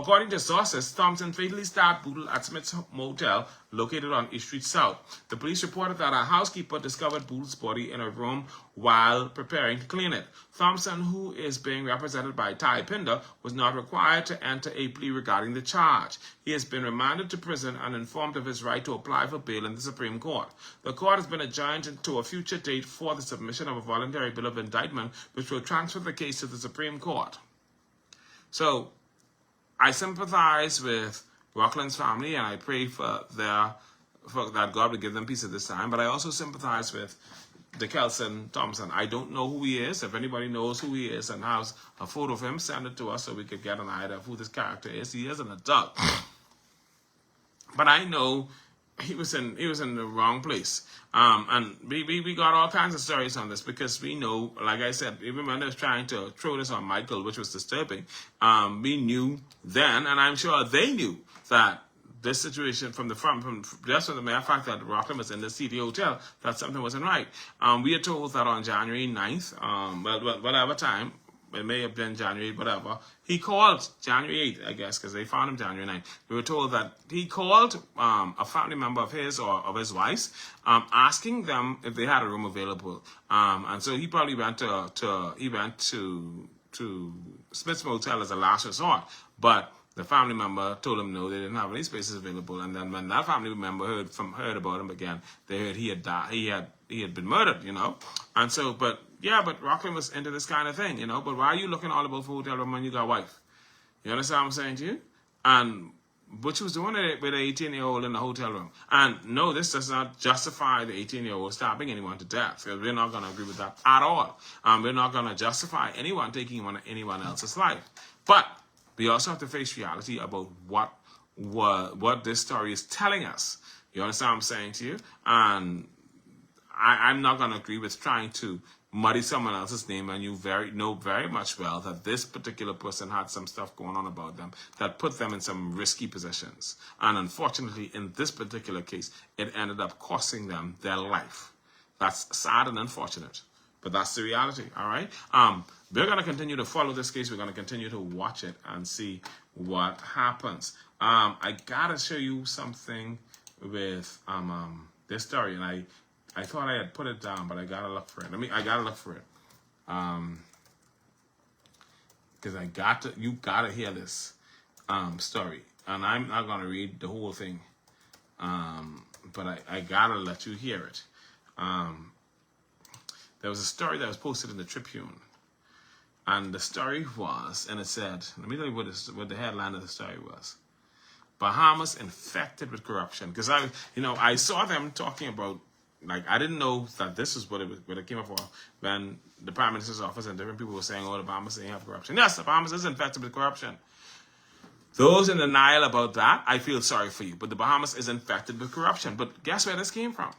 According to sources, Thompson fatally stabbed Boodle at Smith's Motel, located on East Street South. The police reported that a housekeeper discovered Boodle's body in a room while preparing to clean it. Thompson, who is being represented by Ty Pinder, was not required to enter a plea regarding the charge. He has been remanded to prison and informed of his right to apply for bail in the Supreme Court. The court has been adjourned to a future date for the submission of a voluntary bill of indictment, which will transfer the case to the Supreme Court. So, I sympathize with Rockland's family, and I pray for that God would give them peace at this time. But I also sympathize with DeKelson Thompson. I don't know who he is. If anybody knows who he is and has a photo of him, send it to us so we could get an idea of who this character is. He is an adult, but I know he was in the wrong place. And we got all kinds of stories on this because we know, like I said, even when they was trying to throw this on Michael, which was disturbing, we knew then, and I'm sure they knew, that this situation from just from the mere fact that Rockland was in the CD hotel, that something wasn't right. We are told that on January 9th, whatever time, it may have been January, whatever, he called January 8th, I guess, because they found him January 9th. We were told that he called a family member of his or of his wife's, asking them if they had a room available. And so he probably went to Smith's Motel as a last resort, but the family member told him no, they didn't have any spaces available. And then when that family member heard about him again, they heard he had died, he had been murdered, you know. And so, but Rockland was into this kind of thing, you know. But why are you looking all about for hotel room when you got a wife? You understand what I'm saying to you? And what she was doing with an 18-year-old in the hotel room. And no, this does not justify the 18-year-old stabbing anyone to death. Because we're not going to agree with that at all. We're not going to justify anyone taking anyone else's life. But we also have to face reality about what this story is telling us. You understand what I'm saying to you? And I'm not going to agree with trying to muddy someone else's name, and you know very much well that this particular person had some stuff going on about them that put them in some risky positions. And unfortunately, in this particular case, it ended up costing them their life. That's sad and unfortunate, but that's the reality, all right? We're going to continue to follow this case. We're going to continue to watch it and see what happens. I got to show you something with this story, and I thought I had put it down, but I gotta look for it. I gotta look for it. Because you gotta hear this story. And I'm not gonna read the whole thing. But I gotta let you hear it. There was a story that was posted in the Tribune. And the story was, and it said, let me tell you what the headline of the story was. Bahamas infected with corruption. Because I saw them talking about, like, I didn't know that this is what it came up for when the Prime Minister's office and different people were saying, oh, the Bahamas, they have corruption. Yes, the Bahamas is infected with corruption. Those in denial about that, I feel sorry for you. But the Bahamas is infected with corruption. But guess where this came from?